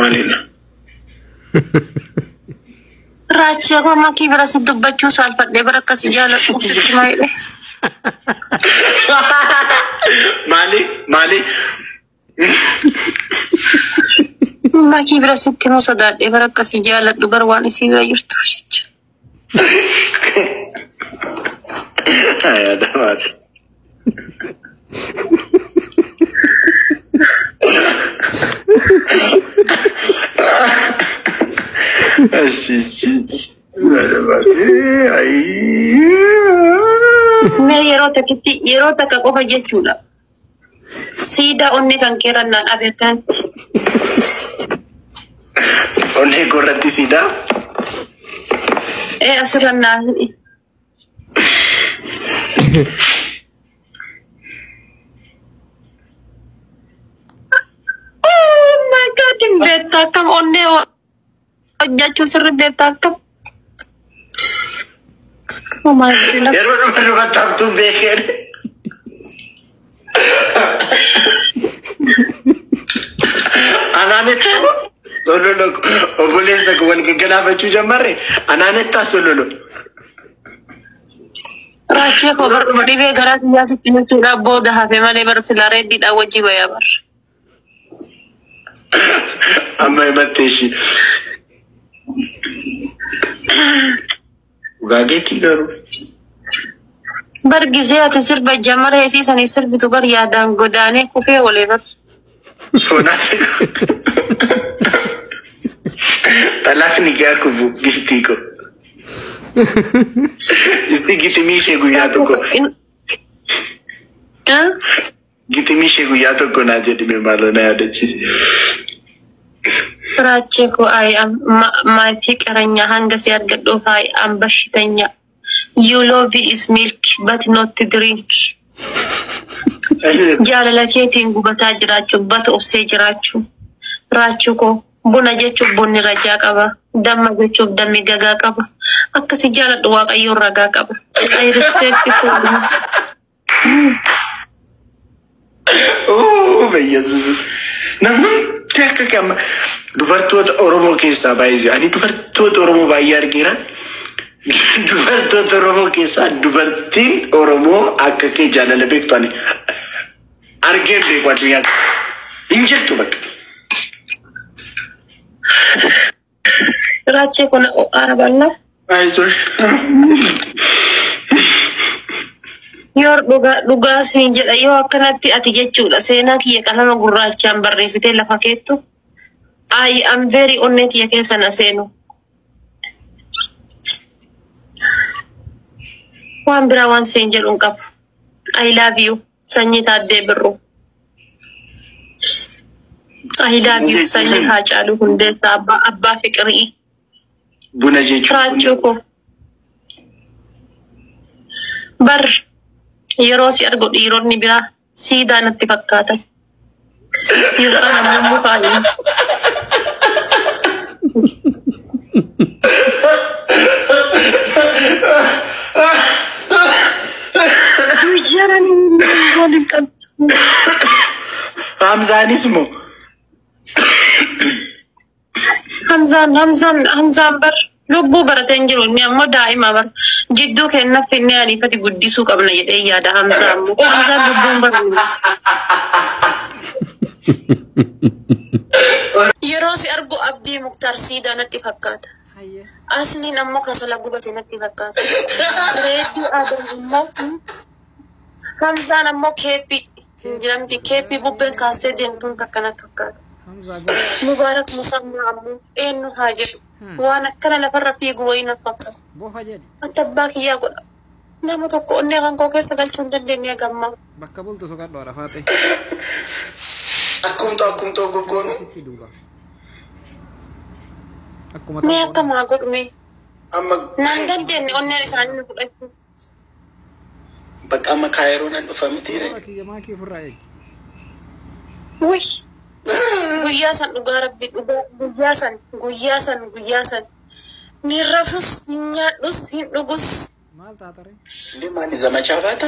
Malina. Rachi aku maki berasa dubbachu salpat de beraka sijala kusit maile. Mali. Maki berasa timo sadat de beraka sijala dubar wani siwa yurtu. Ay, dapat. Me yeroo takka qofa jechuudha. Siidaa onnee kan keerannaan abeekanti. Onnee korratti siidaa? Asirrannaan hidhi. Oh my God, hin beektaa akkam onnee hojjechuu sirri beektaa akkam. Oh my goodness. Yeroo nama taphatu beekeen. Anaanetti sololo obboleessa wal gaggaafachuu jammarre anaanettaa sololo. Raachii koo baruma dhibee garaa kiyyaasitti jechuudha booda hafe malee barsilaa reeddiidhaan wajjii bayaa bar. Amma himattee ishii. Gaageetii garuu. Bar gizee ati sirba jammaree isiisanii sirbitu bar yaadaan godaanee kufee olee bar. Talaakni gaa kufu giftii ko. Isti gitimii ishee guyyaa tokko. Gitimii ishee guyyaa tokko naa jedhime maaloo na yaadachiise. Raachii koo maatii qaranya hanga si argadhuuf am bashitanya. You love is milk but not drink. Jaalala keetiin gubataa jiraachuu bata obsee jiraachuu. Raachuu koo buna jechuuf bunni rajaa qaba. Damma jechuuf dammi gagaa qaba. Akkasi jaaladhu waaqayyoon ragaa qaba. I respect you. Oh, Yesus. Namni akka kama dubartoota Oromoo keessaa baay'ee ani dubartoota Oromoo baay'ee argeera. Dubartoota Oromoo keessaa dubartiin Oromoo akka kee jaalala beektu ani argee beeku addunyaa hin jirtu bakka. Raachii kun araballa. Sorry. Yoo dhugaa siin jedha yoo akkanatti ati jechuudha seenaa kiyya qalama gurraachaan barreessitee lafa keettu. I am very honored ya keessa na seenu. Waan biraa waan siin jedhu hin qabu. I love you sanyii Taaddee Birruu. I love you sanyii Haacaaluu Hundeessaa abbaa Fiqirii. Buna jechuun. Raachuu koo. Bar yeroo si argu dhiironni biraa siidaa natti fakkaatan. Yookaan ammoo mukaanii. Jarani waliin qabdu. Hamzaanis moo? Hamzaan bar lubbuu baratee hin jiru inni ammoo daa'ima bar jidduu kenna finne aliifati guddisuu qabna jedhee yaada Hamzaan moo Hamzaan lubbuun baru. Yeroo si argu Abdii Muktaar siidaa natti fakkaata. Asliin ammoo kasala gubate natti fakkaata. Reedduu Adam immoo Hamzaan ammoo keeppii jedhamti keeppii bubbeen kaastee deemtuun takka natti fakkaata. Mubaarak Musammaa ammoo eenyu haa jedhu waan akkana lafarra fiigu wayii natti fakkaata. Ati abbaa kiyyaa godha. Nama tokko onnee kan koo keessa galchuu hin dandeenye gammaa. Bakka bultu soqadhu arafaate. Akkumtoo goggoonu. Mee akkamaa godhume. Naan dandeenye onneen isaanii nu fudhachuu. Bakka amma kaayiroo nan dhufa miti. Wuy. Guyyaa san dhugaa rabbi guyyaa san ni rafus hin nyaadhus hin dhugus. Maal taatare? Ndi maali zamachaa baata?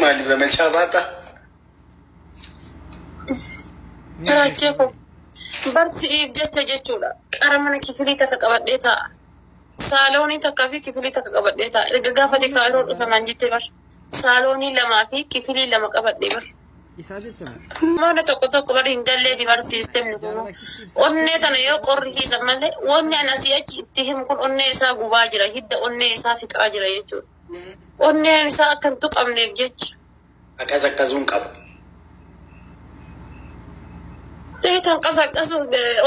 Maali zamachaa baata? Garaachee koo barsiif jecha jechuudha. Qara mana kifilii takka qabadhee taa'a. Saaloonii takkaa fi kifilii takka qabadhee taa'a. Erga gaafa xiqqaa yeroo dhufaman jettee bar. Saaloonii lamaa fi kifilii lama qabadhee bar. Isaa jechuudha. Mana tokko bari hin gallee fi barsiistemni kun. Onnee tana yoo qorrisiisan malee wanni ani asii achi itti himu kun onnee isaa gubaa jira. Hidda onnee isaa fixaa jira jechuudha. Onneen isaa akka hin tuqamneef jecha. Akkasuun qabu. Teetan qasaqasu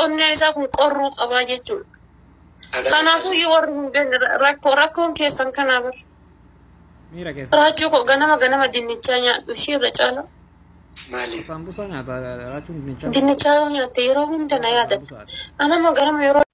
onneen isaa kun qorruu qabaa jechuudha. Kanaafuu yoo warri hin beekne rakkoon keessan kanaa bar. Miira keessa. Raachuu koo ganama dinnichaa nyaadhu ishee irra caala. Maaliif? Sambuusaa nyaata raachuun dinnichaa. Dinnichaa yoo nyaatte yeroo hunda na yaadatte. Anama ganama yeroo.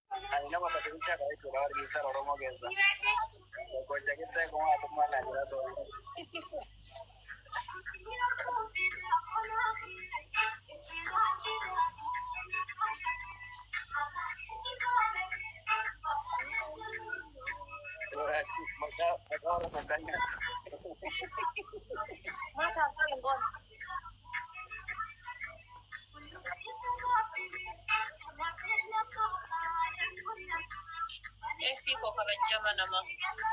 Kau kabajama nama,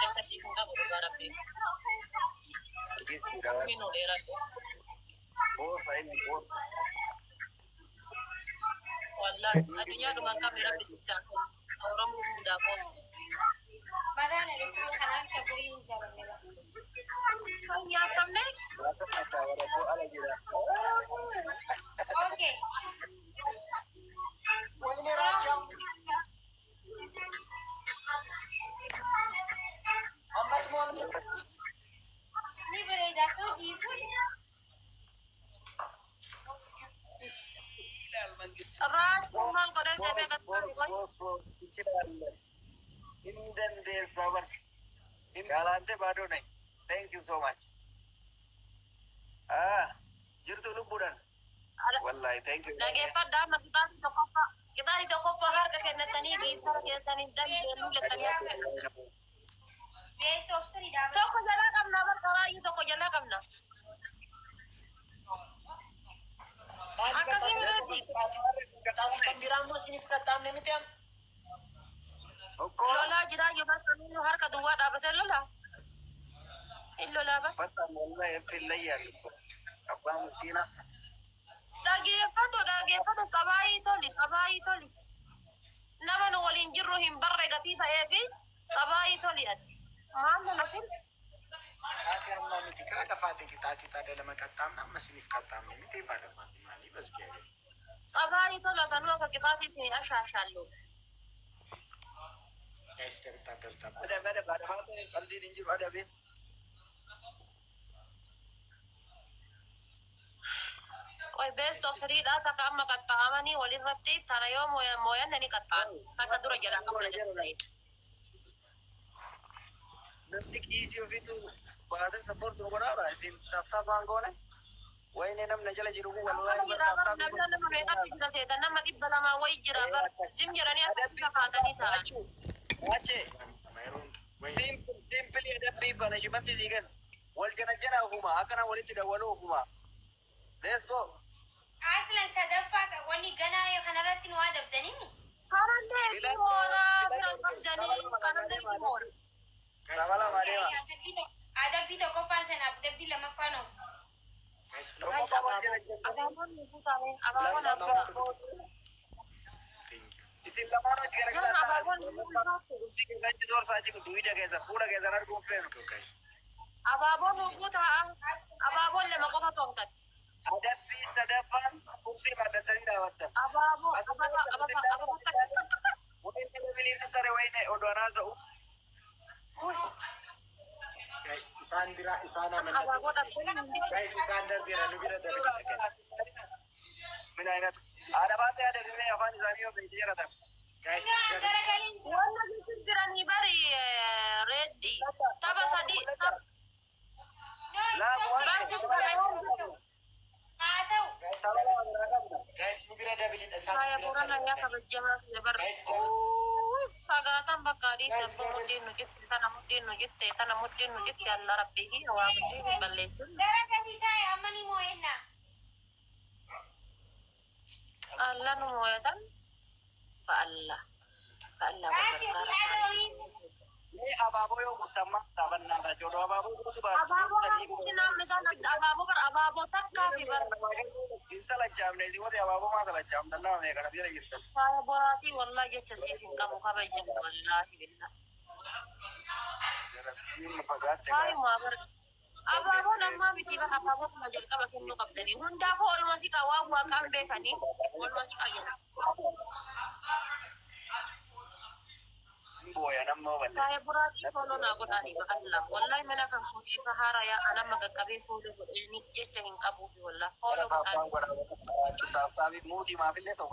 jangan sifat kamu bergarap deh. Minum lerat. Wallahi, adunya dengan kamera bisikan, orang muda kot. Mana ada itu kanan kaburi jalan lewat. Ya tamne. Oke. Ini beredar tuh isu. Racuman pada dia Thank you so much. Jirtu luburan. Wallahi, thank you. Lagi pada kita di toko pahar ke tani di tani dan toko jalan kamna berkala itu toko jalan kamna. Akasih berarti. Pembiramu sini kata memitiam. Lola jira yo basani har ka duwa da batal lola. Lola ba. Patah wallahi fillayya. Apa miskina? Lagi pada sabai toli. Nama nu walin jirru him barre gatifa ebi sabai toli ati. Mana nasil? Akhir mau mitika ada fatih kita dalam katam nama sinif katam miti pada mali bas kaya. Sabai toli sanu ka kitati sini ashashallu. Guys, delta. Ada hati kaldi ninjur ada bin. Koi best of serida tak amma kata amani wali hati tanayo moyan nani katan. Kata dura jalan kamu jalan. Nanti isi itu bahasa support tu berapa? Sin tata banggone. Wah ini nam najala jiru wallahi bertata. Nama mereka tidak setan nama ibala ma wai jirabar zim jarani ada kata ni ta. Aceh. Simple ada pipa na cuma tizikan. Wal jana huma akana wali tidak walu huma. Let's go. Aslan sadafak wani gana yo kanaratin wadab danimi. Karande simora karande simora. Sabala madewa. Ada bito ko fasen abde bila mafano. Isin lamano jigara kala. Usi ke ganti dor saji ko duida kaisa pura kaisa nar go pen. Ababon nukuta ababon le makota tongkat. Ada bisa depan kursi pada tadi dapat. Ababon Mungkin kita pilih ntar waine odonasa. Guys, isana mana? Guys, isandar bira dari. Mina ada bate ada bime afan zaniyo bejera ta. Guys, wala gitu jirani bari ready. Taba sadi tab. La Barsi guys, bira ada bilin saya pura nanya kabajama ya bar. Pagatan bakari sabun mudin nujit tanah mudin nujit ya Allah rabbihi wa abdi simbalesun. Gara kanita amani moena. Allah nu moyatan. Fa'allah. Fa'allah Rachi berkata. Adawi. Ini ababo yo utama taban na jodoh ababo itu ba. Ababo kan namni sana ababo ber ababo takka fi ber. Bisa lah jam nih sih, wari ababo masalah jam dan nama ya karena dia gitu. Saya borati wallahi jecha sifin kamu kabajin wallahi billah. Ini pagat. Saya mau ber. Ababo nama biti ba ababo sama jalka ba kinu kabdani. Hunda ko ol masih kawa wa kan be kani. Ol masih ayo. Boya nama ban. Saya borati kono na ko tani ba Allah. Wallahi mana kan futi fahara ya ana magakabe fudu ini jecha hin kabu fi wallahi. Kono Kalau ba kan. apa gua kita tapi mau di mobil itu